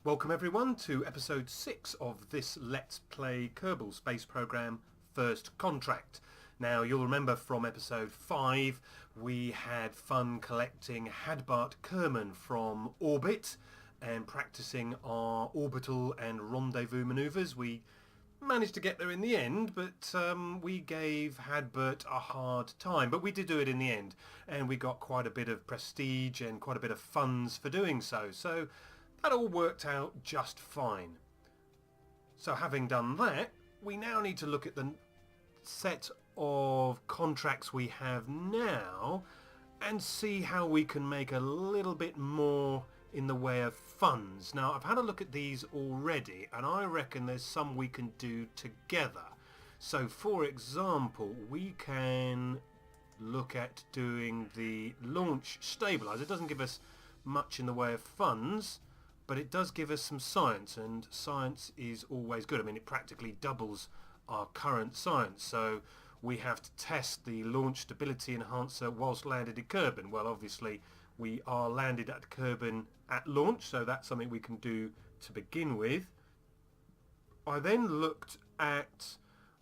Welcome everyone to episode 6 of this Let's Play Kerbal space program First Contract. Now you'll remember from episode 5 we had fun collecting Hadbart Kerman from orbit and practicing our orbital and rendezvous manoeuvres. We managed to get there in the end, but we gave Hadbert a hard time, but we did do it in the end, and we got quite a bit of prestige and quite a bit of funds for doing so. So that all worked out just fine. So having done that, we now need to look at the set of contracts we have now and see how we can make a little bit more in the way of funds. Now I've had a look at these already and I reckon there's some we can do together. So for example, we can look at doing the launch stabilizer. It doesn't give us much in the way of funds, but it does give us some science, and science is always good. I mean, it practically doubles our current science. So we have to test the launch stability enhancer whilst landed at Kerbin. Well, obviously we are landed at Kerbin at launch, so that's something we can do to begin with. I then looked at,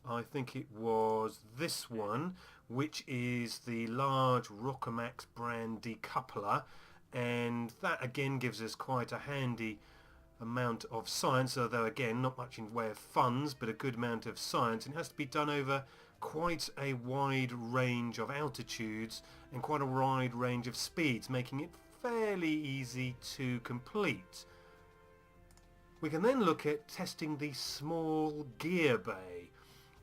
I think it was this one, which is the large Rocamax brand decoupler, and that again gives us quite a handy amount of science, although again not much in the way of funds, but a good amount of science, and it has to be done over quite a wide range of altitudes and quite a wide range of speeds, making it fairly easy to complete. We can then look at testing the small gear bay.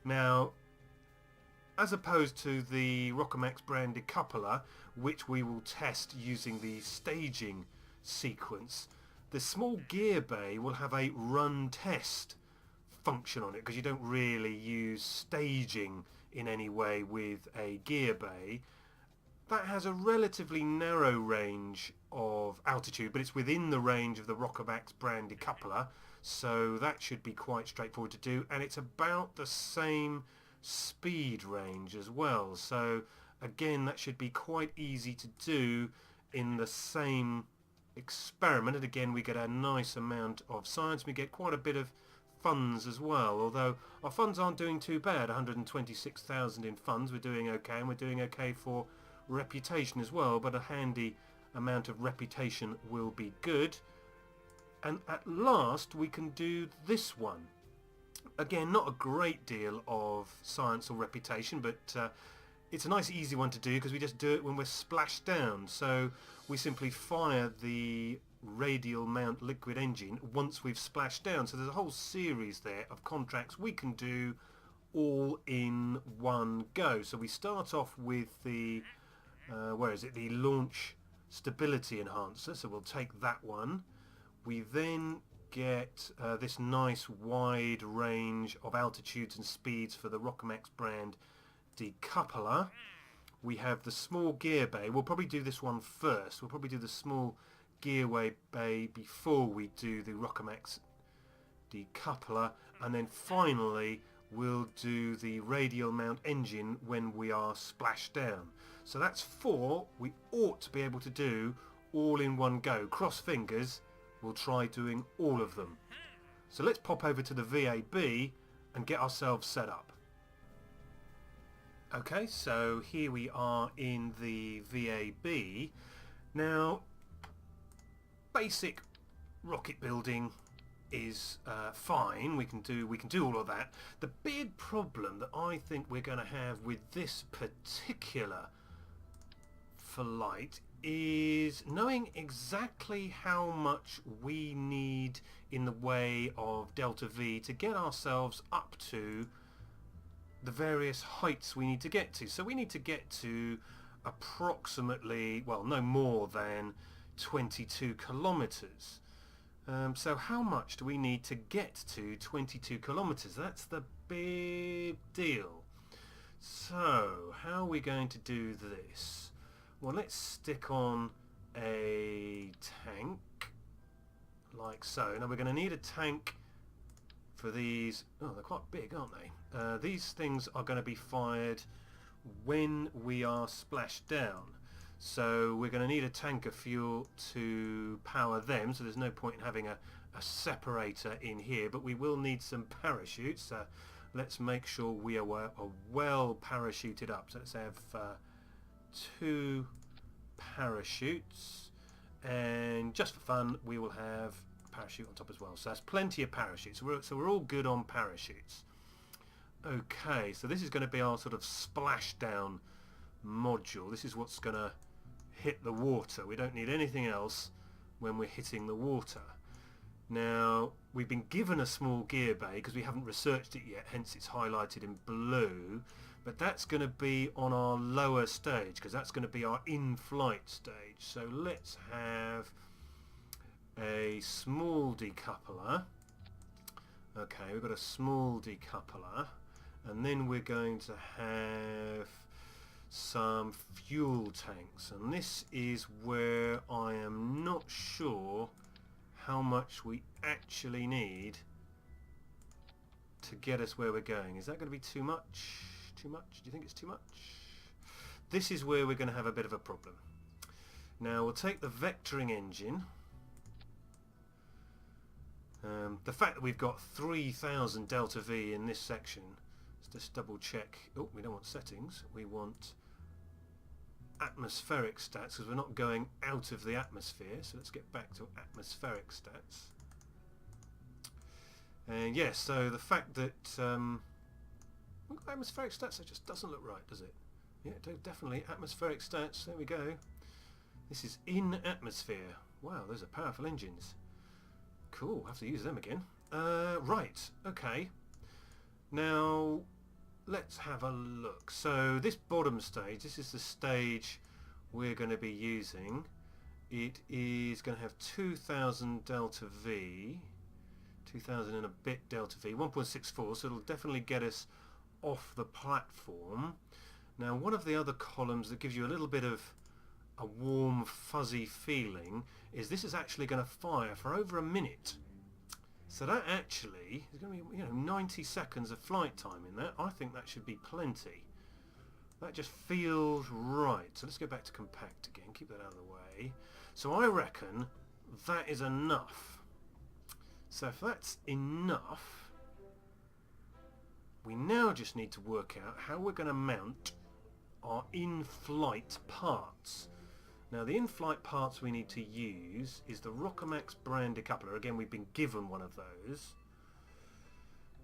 Now, as opposed to the Rocamax brand decoupler, which we will test using the staging sequence, the small gear bay will have a run test function on it, because you don't really use staging in any way with a gear bay. That has a relatively narrow range of altitude, but it's within the range of the Rocamax brand decoupler, so that should be quite straightforward to do, and it's about the same speed range as well, so again that should be quite easy to do in the same experiment. And again we get a nice amount of science, we get quite a bit of funds as well, although our funds aren't doing too bad. 126,000 in funds, we're doing okay, and we're doing okay for reputation as well, but a handy amount of reputation will be good. And at last we can do this one. Again, not a great deal of science or reputation, but it's a nice easy one to do because we just do it when we're splashed down. So we simply fire the radial mount liquid engine once we've splashed down. So there's a whole series there of contracts we can do all in one go. So we start off with the the launch stability enhancer, so we'll take that one. We then get this nice wide range of altitudes and speeds for the Rocamax brand decoupler. We have the small gear bay. We'll probably do this one first. We'll probably do the small gearway bay before we do the Rocamax decoupler, and then finally we'll do the radial mount engine when we are splashed down. So that's 4 we ought to be able to do all in one go. Cross fingers, we'll try doing all of them. So let's pop over to the VAB and get ourselves set up. Okay, so here we are in the VAB. Now, basic rocket building is fine. We can do all of that. The big problem that I think we're going to have with this particular flight is knowing exactly how much we need in the way of delta V to get ourselves up to the various heights we need to get to. So we need to get to approximately, well, no more than 22 kilometers. So how much do we need to get to 22 kilometers? That's the big deal. So how are we going to do this? Well, let's stick on a tank like so. Now we're going to need a tank for these. Oh, they're quite big, aren't they? These things are going to be fired when we are splashed down. So we're going to need a tank of fuel to power them, so there's no point in having a separator in here, but we will need some parachutes. Let's make sure we are well parachuted up. So let's have 2 parachutes, and just for fun we will have a parachute on top as well. So that's plenty of parachutes. So we're all good on parachutes. Okay, so this is going to be our sort of splashdown module. This is what's going to hit the water. We don't need anything else when we're hitting the water. Now, we've been given a small gear bay because we haven't researched it yet, hence it's highlighted in blue, but that's going to be on our lower stage because that's going to be our in-flight stage. So let's have a small decoupler. Okay, we've got a small decoupler, and then we're going to have some fuel tanks, and this is where I am not sure how much we actually need to get us where we're going. Is that going to be too much? Too much? Do you think it's too much? This is where we're going to have a bit of a problem. Now we'll take the vectoring engine. The fact that we've got 3000 delta V in this section, let's just double check. Oh, we don't want settings, we want atmospheric stats because we're not going out of the atmosphere, so let's get back to atmospheric stats. And yes, so the fact that we've got atmospheric stats, it just doesn't look right, does it? Yeah, definitely atmospheric stats, there we go. This is in atmosphere. Wow, those are powerful engines. Cool, have to use them again. Right, okay. Now let's have a look. So this bottom stage, this is the stage we're going to be using. It is going to have 2000 delta V, 2000 and a bit delta V, 1.64, so it'll definitely get us off the platform. Now one of the other columns that gives you a little bit of a warm fuzzy feeling is this is actually going to fire for over a minute. So that actually is going to be 90 seconds of flight time in that. I think that should be plenty. That just feels right. So let's go back to compact again, keep that out of the way. So I reckon that is enough. So if that's enough, we now just need to work out how we're going to mount our in-flight parts. Now the in-flight parts we need to use is the Rocamax brand decoupler. Again, we've been given one of those.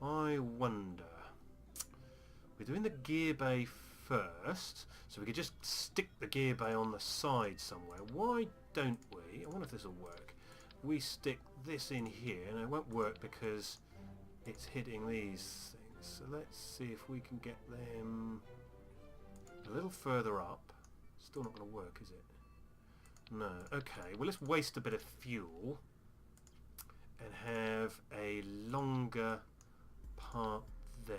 I wonder, we're doing the gear bay first, so we could just stick the gear bay on the side somewhere. Why don't we, I wonder if this will work, we stick this in here, and it won't work because it's hitting these things. So let's see if we can get them a little further up. Still not going to work, is it? No. Okay, well let's waste a bit of fuel and have a longer part there,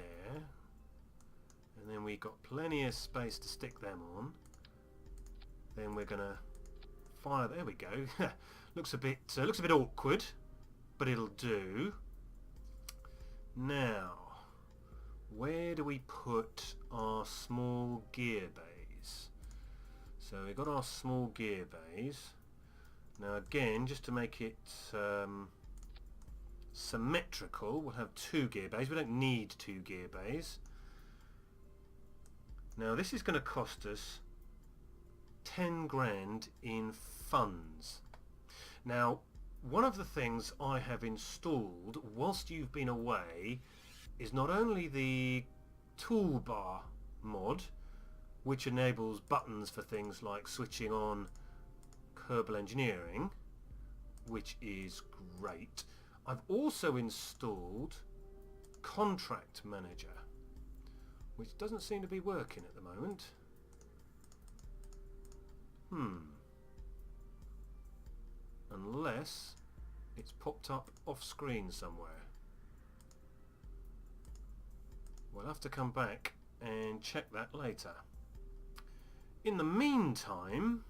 and then we've got plenty of space to stick them on. Then we're gonna fire. There we go. looks a bit awkward, but it'll do. Now, where do we put our small gear bays? So we've got our small gear bays. Now again, just to make it symmetrical, we'll have 2 gear bays. We don't need 2 gear bays. Now this is going to cost us 10 grand in funds. Now one of the things I have installed whilst you've been away is not only the toolbar mod, which enables buttons for things like switching on Kerbal engineering, which is great. I've also installed Contract Manager, which doesn't seem to be working at the moment. Unless it's popped up off screen somewhere. We'll have to come back and check that later. In the meantime,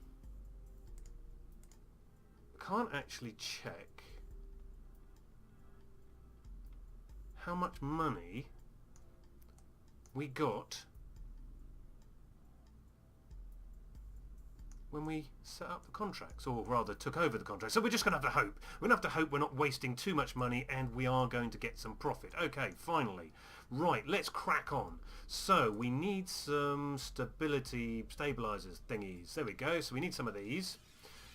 I can't actually check how much money we got when we set up the contracts, or rather took over the contract. So we're just going to have to hope. We're going to have to hope we're not wasting too much money and we are going to get some profit. Okay, finally. Right, let's crack on. So we need some stabilizers thingies. There we go. So we need some of these.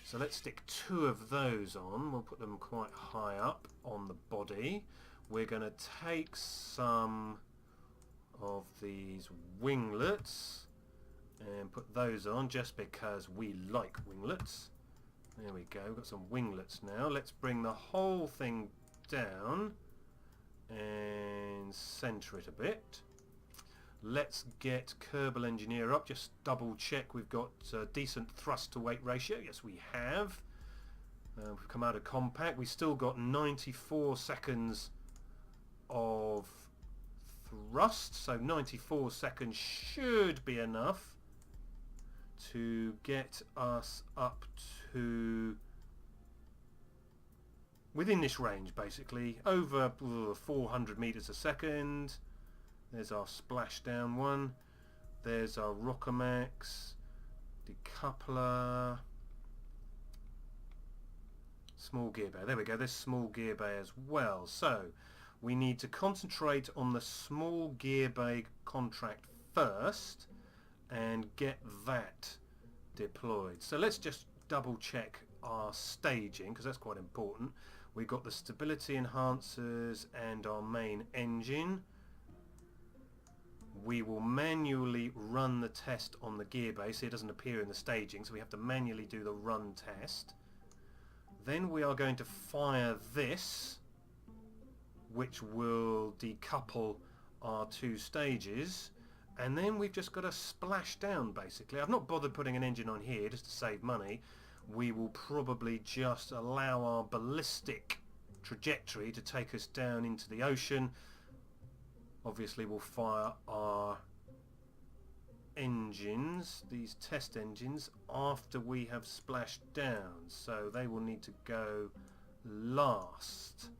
So let's stick 2 of those on. We'll put them quite high up on the body. We're going to take some of these winglets and put those on just because we like winglets. There we go, we've got some winglets now. Let's bring the whole thing down and centre it a bit. Let's get Kerbal Engineer up, just double check we've got a decent thrust to weight ratio. Yes, we have. We've come out of compact. We've still got 94 seconds of thrust, so 94 seconds should be enough to get us up to within this range, basically over 400 meters a second. There's our splashdown one. There's our Rockomax decoupler, small gear bay. There we go, there's small gear bay as well. So we need to concentrate on the small gear bay contract first and get that deployed. So let's just double check our staging, because that's quite important. We've got the stability enhancers and our main engine. We will manually run the test on the gear base. It doesn't appear in the staging, so we have to manually do the run test. Then we are going to fire this, which will decouple our 2 stages. And then we've just got to splash down, basically. I've not bothered putting an engine on here just to save money. We will probably just allow our ballistic trajectory to take us down into the ocean. Obviously we'll fire our engines, these test engines, after we have splashed down. So they will need to go last.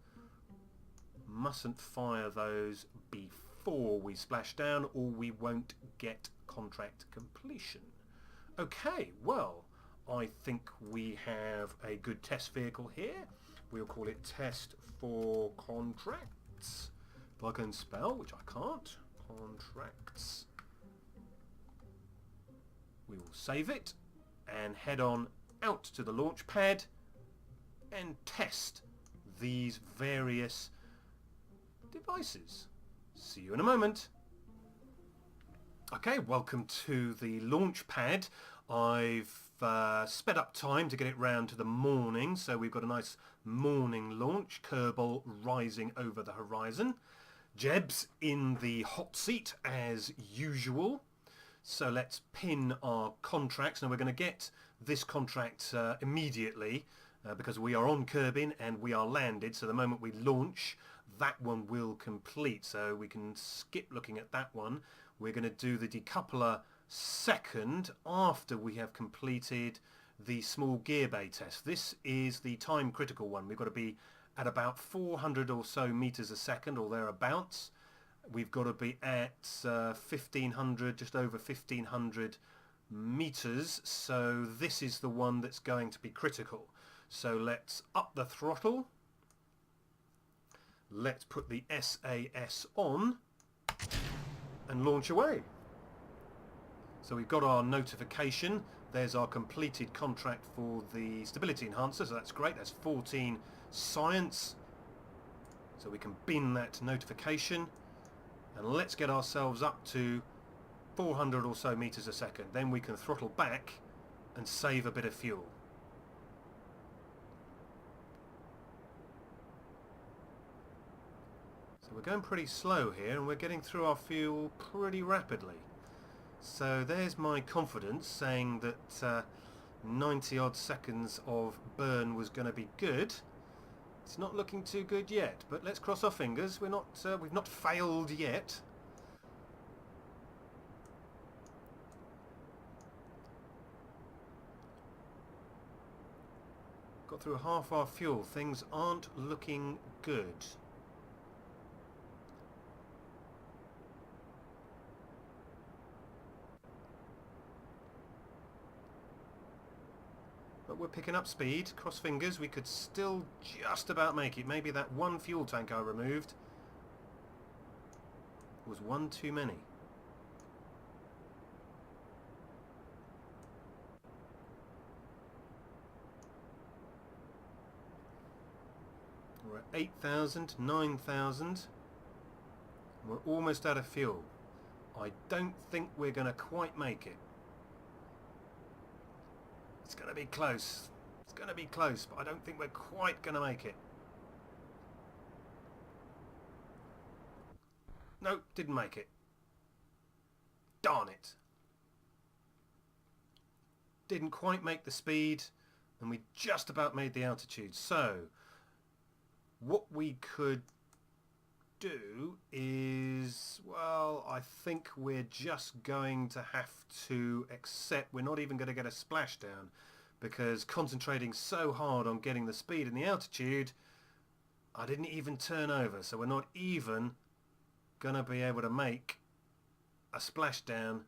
Mustn't fire those before we splash down or we won't get contract completion. Okay, well, I think we have a good test vehicle here. We'll call it Test for Contracts. If I can spell, which I can't. Contracts. We will save it and head on out to the launch pad and test these various devices. See you in a moment. Okay, welcome to the launch pad. I've sped up time to get it round to the morning, so we've got a nice morning launch. Kerbal rising over the horizon. Jeb's in the hot seat as usual. So let's pin our contracts. Now we're going to get this contract immediately because we are on Kerbin and we are landed. So the moment we launch, that one will complete. So we can skip looking at that one. We're going to do the decoupler second after we have completed the small gear bay test. This is the time critical one. We've got to be at about 400 or so meters a second or thereabouts. We've got to be at 1500, just over 1500 meters. So this is the one that's going to be critical. So let's up the throttle. Let's put the SAS on and launch away. So we've got our notification. There's our completed contract for the stability enhancer, so that's great. That's 14 science. So we can bin that notification. And let's get ourselves up to 400 or so meters a second. Then we can throttle back and save a bit of fuel. So we're going pretty slow here and we're getting through our fuel pretty rapidly. So there's my confidence saying that 90 odd seconds of burn was going to be good. It's not looking too good yet, but let's cross our fingers. We've not failed yet. Got through half our fuel. Things aren't looking good. we're picking up speed. Cross fingers, we could still just about make it. Maybe that one fuel tank I removed was one too many. We're at 8,000, 9,000. We're almost out of fuel. I don't think we're going to quite make it. It's going to be close. It's going to be close, but I don't think we're quite going to make it. Nope, didn't make it. Darn it. Didn't quite make the speed, and we just about made the altitude. So, what we could do is, well, I think we're just going to have to accept we're not even going to get a splashdown, because concentrating so hard on getting the speed and the altitude, I didn't even turn over, so we're not even going to be able to make a splashdown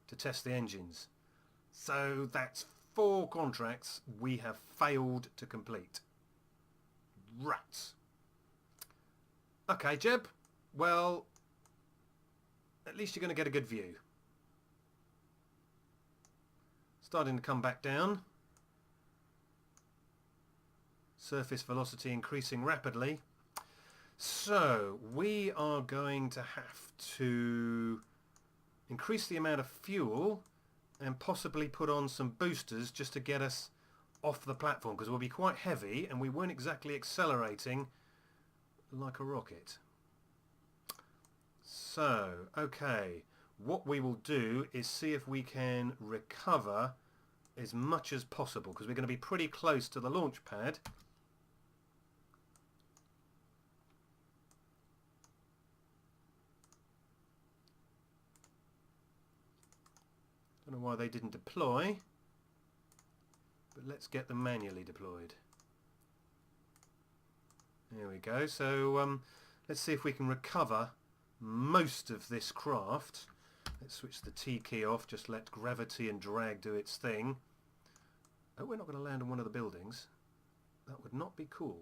to test the engines. So that's 4 contracts we have failed to complete. Rats. Okay, Jeb. Well, at least you're going to get a good view. Starting to come back down. Surface velocity increasing rapidly. So, we are going to have to increase the amount of fuel and possibly put on some boosters just to get us off the platform, because we'll be quite heavy and we weren't exactly accelerating like a rocket. So, okay, what we will do is see if we can recover as much as possible, because we're going to be pretty close to the launch pad. Don't know why they didn't deploy, but let's get them manually deployed. There we go. So let's see if we can recover most of this craft. Let's switch the T key off, just let gravity and drag do its thing. Oh, we're not going to land on one of the buildings. That would not be cool.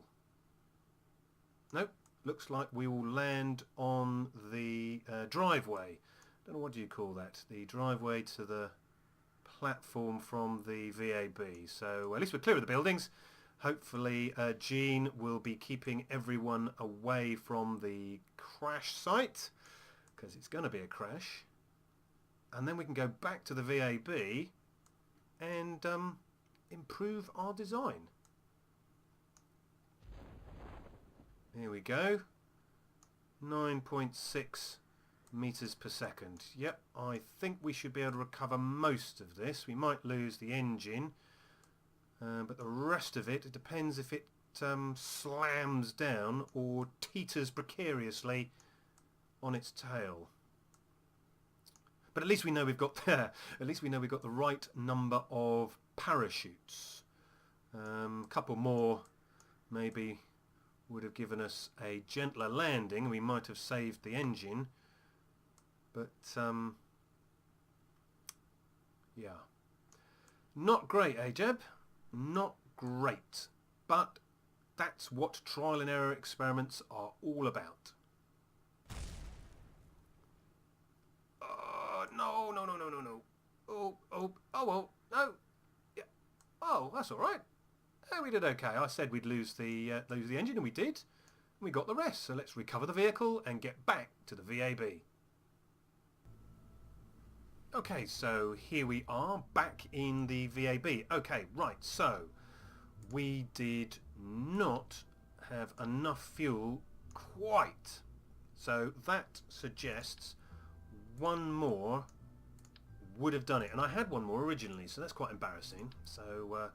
Nope, looks like we will land on the driveway. Don't know, what do you call that? The driveway to the platform from the VAB. So at least we're clear of the buildings. Hopefully Gene will be keeping everyone away from the crash site, because it's going to be a crash. And then we can go back to the VAB and improve our design. Here we go. 9.6 meters per second. Yep, I think we should be able to recover most of this. We might lose the engine, but the rest of it, it depends if it slams down or teeters precariously on its tail. But at least we know we've got at least we know we've got the right number of parachutes. A couple more maybe would have given us a gentler landing. We might have saved the engine. But, yeah. Not great, eh, Jeb? Not great. But that's what trial and error experiments are all about. No, no, no, no, no, no. Oh, no. Yeah. Oh, that's all right. We did okay. I said we'd lose the engine, and we did. We got the rest. So let's recover the vehicle and get back to the VAB. Okay, so here we are back in the VAB. Okay, right, so we did not have enough fuel quite. So that suggests one more would have done it. And I had one more originally, so that's quite embarrassing. So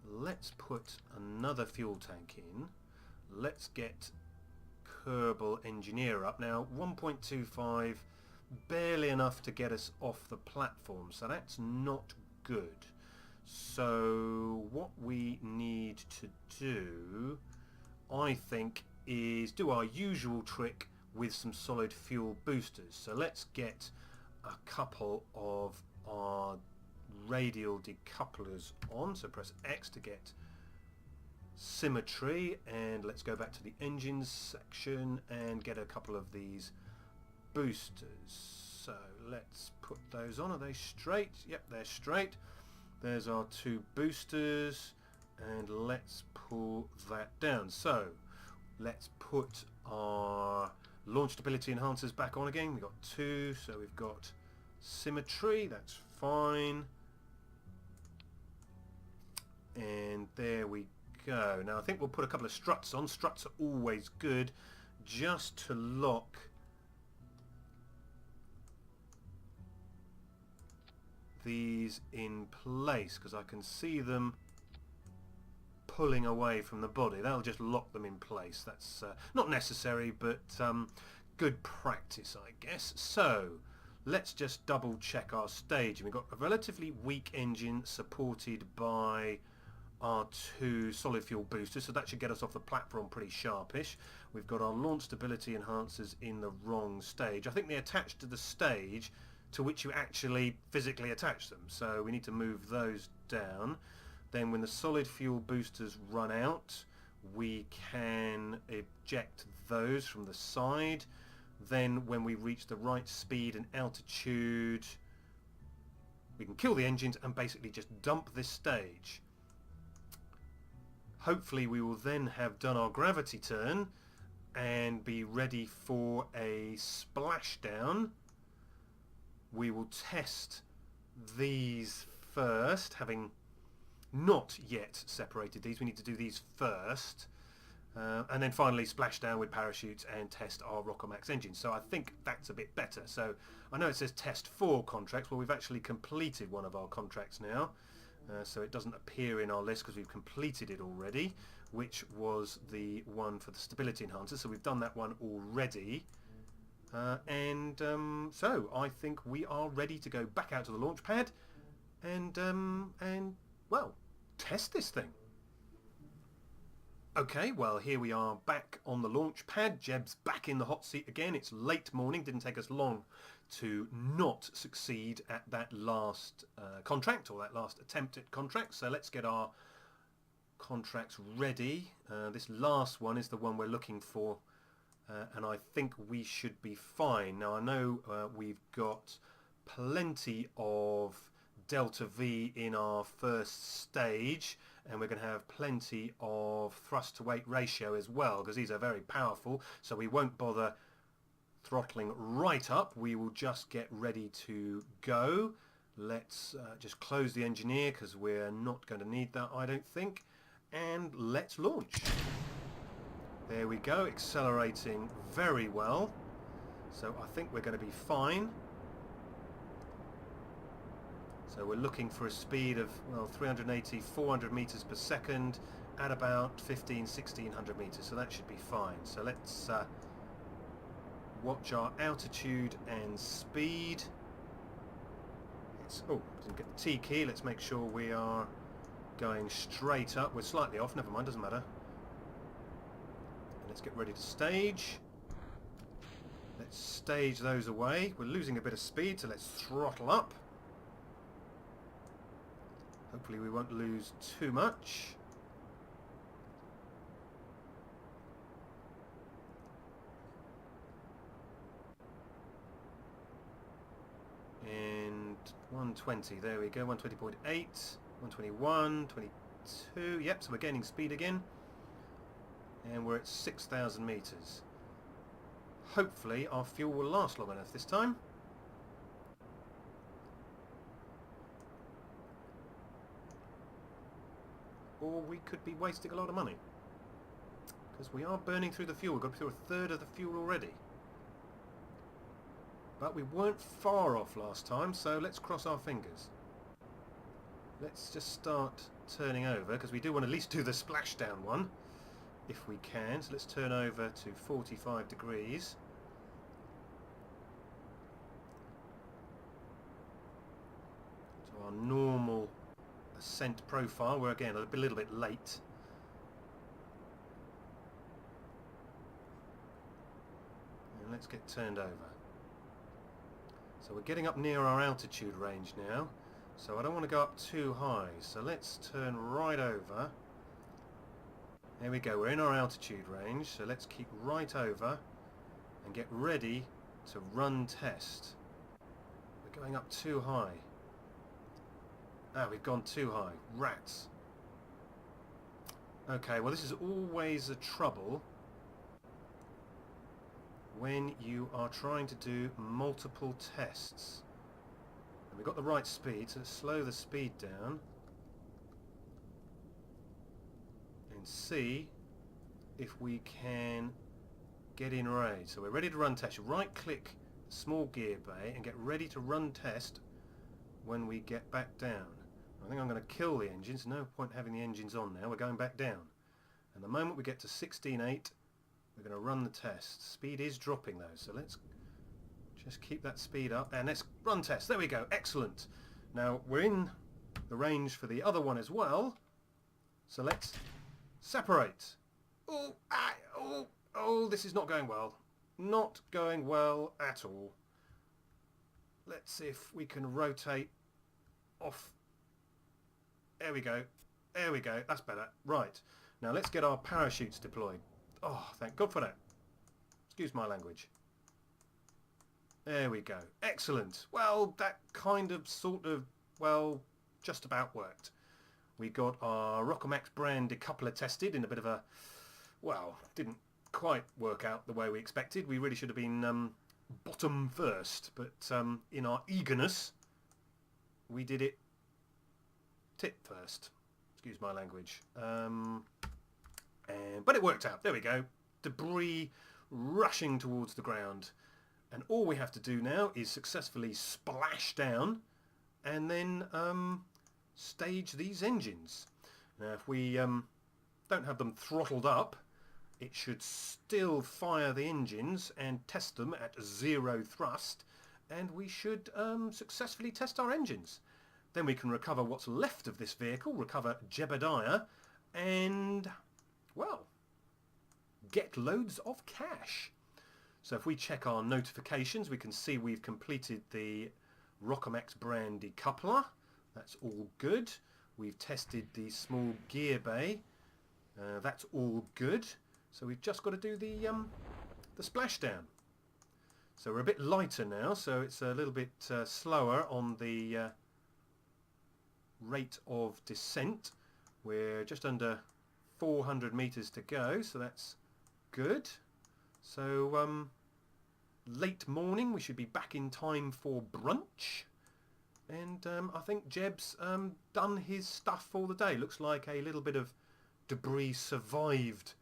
let's put another fuel tank in. Let's get Kerbal Engineer up. Now, 1.25... barely enough to get us off the platform, so that's not good. So what we need to do, I think, is do our usual trick with some solid fuel boosters. So let's get a couple of our radial decouplers on, so press X to get symmetry, and let's go back to the engines section and get a couple of these boosters. So let's put those on. Are they straight? Yep, they're straight. There's our two boosters, and let's pull that down. So let's put our launch stability enhancers back on again. We've got two, so we've got symmetry, that's fine. And there we go. Now I think we'll put a couple of struts on. Struts are always good just to lock these in place, because I can see them pulling away from the body. That'll just lock them in place. That's not necessary, but good practice, I guess. So let's just double check our stage. We've got a relatively weak engine supported by our two solid fuel boosters, so that should get us off the platform pretty sharpish. We've got our launch stability enhancers in the wrong stage. I think they attach to the stage to which you actually physically attach them, so we need to move those down. Then when the solid fuel boosters run out, we can eject those from the side. Then when we reach the right speed and altitude, we can kill the engines and basically just dump this stage. Hopefully we will then have done our gravity turn and be ready for a splashdown. We will test these first, having not yet separated these. We need to do these first, and then finally splash down with parachutes and test our Rockomax engine. So I think that's a bit better. So I know it says test 4 contracts. Well, we've actually completed one of our contracts now, so it doesn't appear in our list because we've completed it already, which was the one for the stability enhancer. So we've done that one already. So I think we are ready to go back out to the launch pad and well, test this thing. Okay, well here we are back on the launch pad. Jeb's back in the hot seat again. It's late morning. Didn't take us long to not succeed at that last contract, or that last attempt at contract. So let's get our contracts ready. This last one is the one we're looking for. And I think we should be fine. Now I know we've got plenty of delta V in our first stage, and we're going to have plenty of thrust to weight ratio as well, because these are very powerful, so we won't bother throttling right up. We will just get ready to go. Let's just close the engineer because we're not going to need that, I don't think, and let's launch. There we go, accelerating very well. So I think we're going to be fine. So we're looking for a speed of, well, 380, 400 meters per second at about 1600 meters. So that should be fine. So let's watch our altitude and speed. Oh, didn't get the T key. Let's make sure we are going straight up. We're slightly off, never mind, doesn't matter. Let's get ready to stage. Let's stage those away. We're losing a bit of speed, so let's throttle up. Hopefully we won't lose too much. And 120, there we go, 120.8, 121, 22, yep, so we're gaining speed again. And we're at 6,000 meters. Hopefully our fuel will last long enough this time. Or we could be wasting a lot of money, because we are burning through the fuel. We've got through a third of the fuel already. But we weren't far off last time, so let's cross our fingers. Let's just start turning over, because we do want to at least do the splashdown one if we can. So let's turn over to 45 degrees. To our normal ascent profile. We're again a little bit late. And let's get turned over. So we're getting up near our altitude range now. So I don't want to go up too high. So let's turn right over. There we go. We're in our altitude range. So let's keep right over and get ready to run test. We're going up too high. Ah, we've gone too high. Rats. Okay, well this is always a trouble when you are trying to do multiple tests. And we've got the right speed, so let's slow the speed down and see if we can get in range. So we're ready to run test. Right click the small gear bay and get ready to run test when we get back down. I think I'm going to kill the engines. No point having the engines on now. We're going back down. And the moment we get to 16.8, we're going to run the test. Speed is dropping though, so let's just keep that speed up. And let's run test. There we go. Excellent. Now we're in the range for the other one as well. So let's separate. Oh, this is not going well. Not going well at all. Let's see if we can rotate off. There we go. There we go. That's better. Right. Now let's get our parachutes deployed. Oh, thank God for that. Excuse my language. There we go. Excellent. Well, that kind of, sort of, well, just about worked. We got our Rockomax brand decoupler tested in a bit of a, well, didn't quite work out the way we expected. We really should have been bottom first, but in our eagerness, we did it tip first. Excuse my language. But it worked out. There we go. Debris rushing towards the ground. And all we have to do now is successfully splash down and then stage these engines. Now if we don't have them throttled up, it should still fire the engines and test them at 0 thrust, and we should successfully test our engines. Then we can recover what's left of this vehicle, recover Jebediah, and, well, get loads of cash. So if we check our notifications, we can see we've completed the Rockomax brand decoupler. That's all good. We've tested the small gear bay. That's all good. So we've just got to do the splashdown. So we're a bit lighter now, so it's a little bit slower on the rate of descent. We're just under 400 meters to go, so that's good. So late morning, we should be back in time for brunch. And I think Jeb's done his stuff for the day. Looks like a little bit of debris survived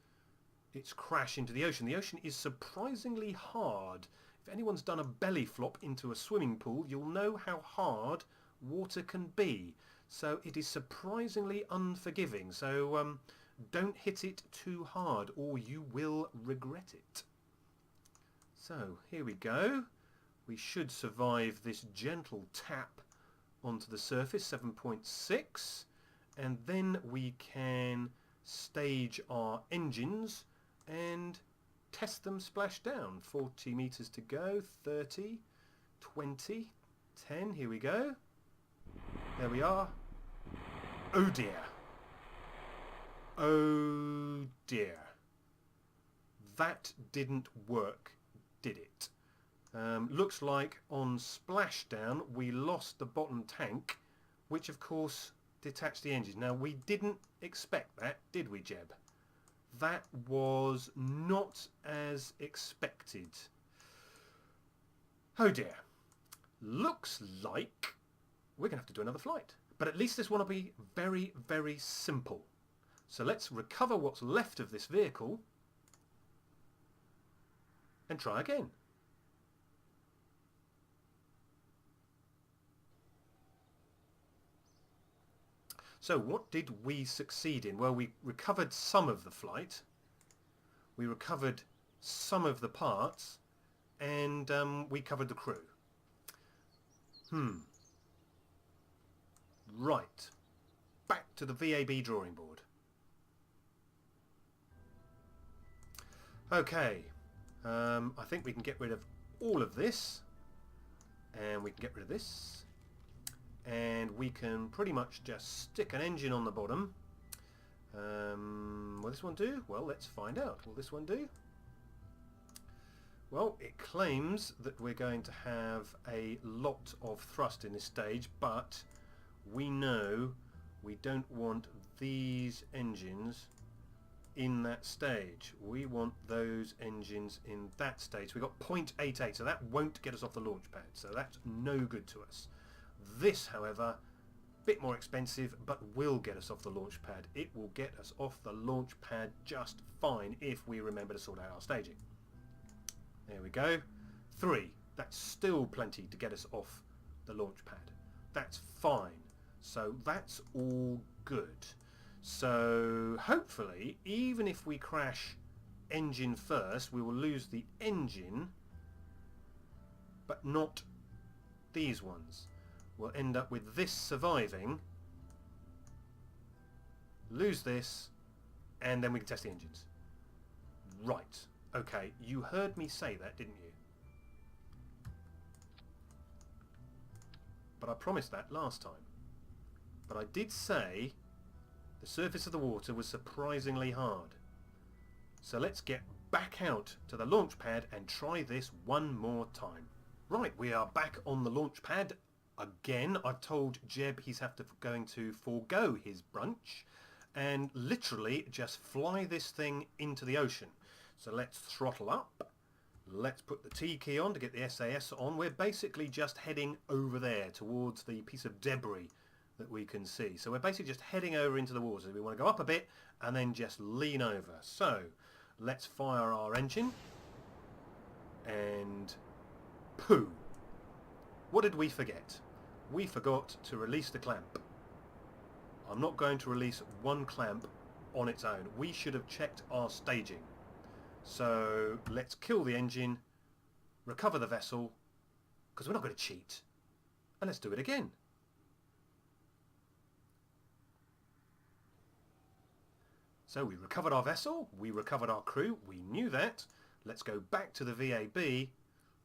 its crash into the ocean. The ocean is surprisingly hard. If anyone's done a belly flop into a swimming pool, you'll know how hard water can be. So it is surprisingly unforgiving. So don't hit it too hard or you will regret it. So here we go. We should survive this gentle tap onto the surface, 7.6. And then we can stage our engines and test them splash down. 40 meters to go, 30, 20, 10, here we go. There we are. Oh dear. Oh dear. That didn't work, did it? Looks like on splashdown we lost the bottom tank, which of course detached the engine. Now we didn't expect that, did we, Jeb? That was not as expected. Oh dear. Looks like we're going to have to do another flight. But at least this one will be very, very simple. So let's recover what's left of this vehicle and try again. So what did we succeed in? Well, we recovered some of the flight, we recovered some of the parts, and we covered the crew. Right. Back to the VAB drawing board. Okay. I think we can get rid of all of this. And we can get rid of this. and we can pretty much just stick an engine on the bottom. Will this one do? Well, let's find out. Will this one do? Well, it claims that we're going to have a lot of thrust in this stage, but we know we don't want these engines in that stage. We want those engines in that stage. We've got 0.88, so that won't get us off the launch pad, so that's no good to us. This, however, bit more expensive, but will get us off the launch pad. It will get us off the launch pad just fine if we remember to sort out our staging. There we go. 3. That's still plenty to get us off the launch pad. That's fine. So that's all good. So hopefully, even if we crash engine first, we will lose the engine, but not these ones. We'll end up with this surviving, lose this, and then we can test the engines. Right. Okay, you heard me say that, didn't you? But I promised that last time. But I did say the surface of the water was surprisingly hard. So let's get back out to the launch pad and try this one more time. Right, we are back on the launch pad again. I've told Jeb he's going to forego his brunch and literally just fly this thing into the ocean. So let's throttle up. Let's put the T key on to get the SAS on. We're basically just heading over there towards the piece of debris that we can see. So we're basically just heading over into the water. We want to go up a bit and then just lean over. So let's fire our engine. And poo. What did we forget? We forgot to release the clamp. I'm not going to release one clamp on its own. We should have checked our staging. So let's kill the engine, recover the vessel, because we're not going to cheat. And let's do it again. So we recovered our vessel, we recovered our crew, we knew that. Let's go back to the VAB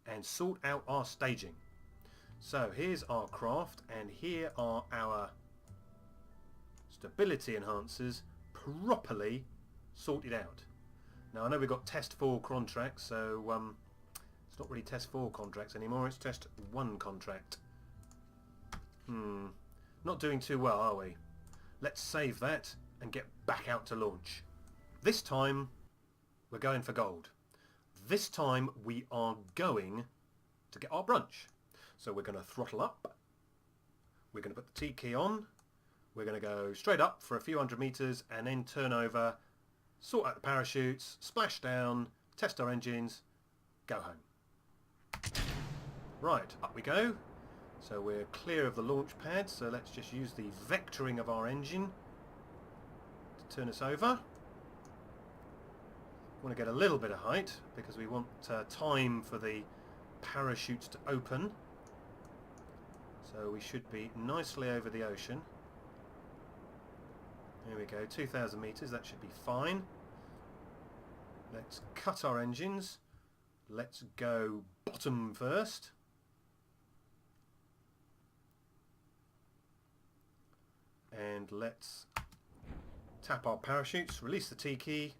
and sort out our staging. So here's our craft, and here are our stability enhancers properly sorted out. Now I know we've got test 4 contracts, so it's not really test 4 contracts anymore, it's test 1 contract. Not doing too well, are we? Let's save that and get back out to launch. This time we're going for gold. This time we are going to get our brunch. So we're going to throttle up, we're going to put the T key on, we're going to go straight up for a few hundred meters and then turn over, sort out the parachutes, splash down, test our engines, go home. Right, up we go. So we're clear of the launch pad, so let's just use the vectoring of our engine to turn us over. We want to get a little bit of height because we want time for the parachutes to open. So we should be nicely over the ocean. There we go, 2,000 meters, that should be fine. Let's cut our engines. Let's go bottom first. And let's tap our parachutes, release the T key,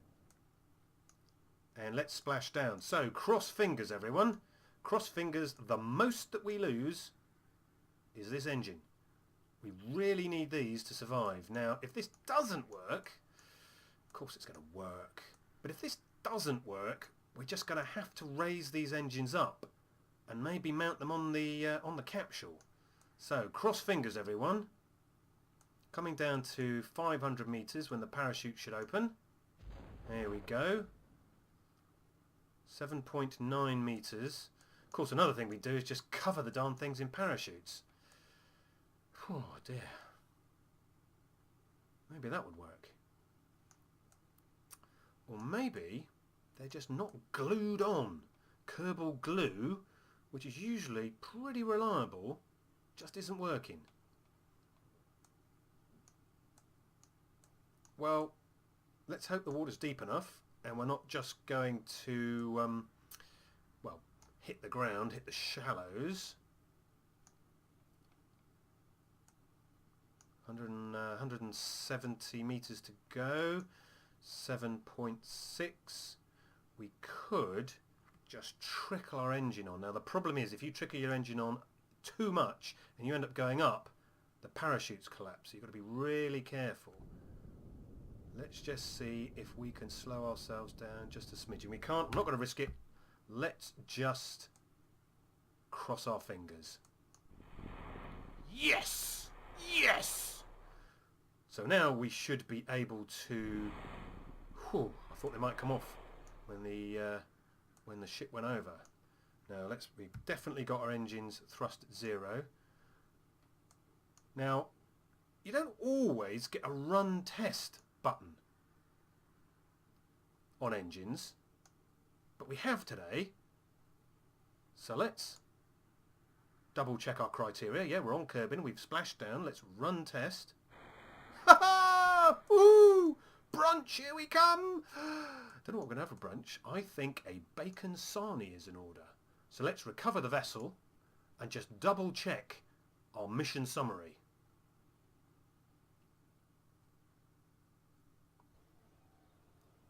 and let's splash down. So cross fingers, everyone. Cross fingers, the most that we lose is this engine. We really need these to survive. Now, if this doesn't work, of course it's going to work, but if this doesn't work, we're just going to have to raise these engines up and maybe mount them on the capsule. So, cross fingers, everyone. Coming down to 500 meters when the parachute should open. There we go. 7.9 meters. Of course, another thing we do is just cover the darn things in parachutes. Oh dear. Maybe that would work. Or maybe they're just not glued on. Kerbal glue, which is usually pretty reliable, just isn't working. Well, let's hope the water's deep enough and we're not just going to, hit the ground, hit the shallows. 170 meters to go. 7.6. We could just trickle our engine on. Now the problem is, if you trickle your engine on too much and you end up going up, the parachutes collapse. So you've got to be really careful. Let's just see if we can slow ourselves down just a smidgen. We can't. I'm not going to risk it. Let's just cross our fingers. Yes! Yes! So now we should be able to... Whew, I thought they might come off when the ship went over. Now we've definitely got our engines thrust at 0. Now, you don't always get a run test button on engines, but we have today. So let's double check our criteria. Yeah, we're on Kerbin. We've splashed down. Let's run test. Ha ha! Woo! Brunch, here we come! Don't know what we're going to have for brunch. I think a bacon sarnie is in order. So let's recover the vessel and just double check our mission summary.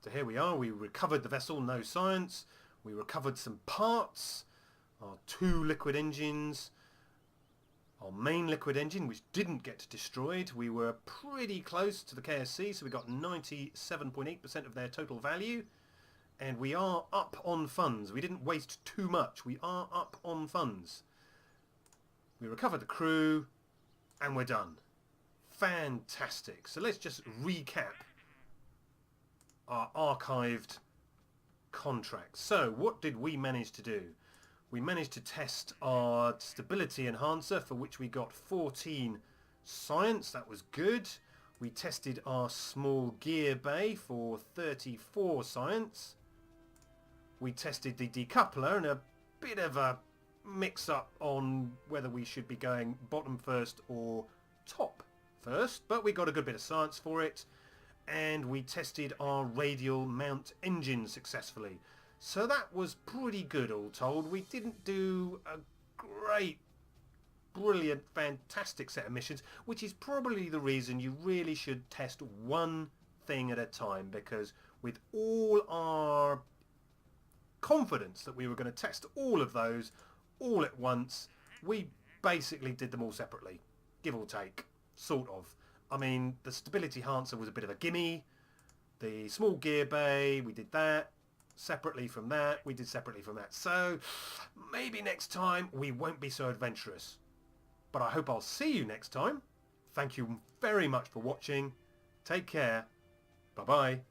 So here we are. We recovered the vessel, no science. We recovered some parts. Our 2 liquid engines. Our main liquid engine, which didn't get destroyed. We were pretty close to the KSC, so we got 97.8% of their total value. And we are up on funds. We didn't waste too much. We are up on funds. We recovered the crew, and we're done. Fantastic. So let's just recap our archived contracts. So what did we manage to do? We managed to test our stability enhancer, for which we got 14 science. That was good. We tested our small gear bay for 34 science. We tested the decoupler, and a bit of a mix-up on whether we should be going bottom first or top first, but we got a good bit of science for it. And we tested our radial mount engine successfully. So that was pretty good all told. We didn't do a great, brilliant, fantastic set of missions, which is probably the reason you really should test one thing at a time, because with all our confidence that we were going to test all of those all at once, we basically did them all separately, give or take, sort of. I mean, the stability enhancer was a bit of a gimme. The small gear bay, we did that separately from that. We did separately from that. So maybe next time we won't be so adventurous. But I hope I'll see you next time. Thank you very much for watching. Take care. Bye-bye.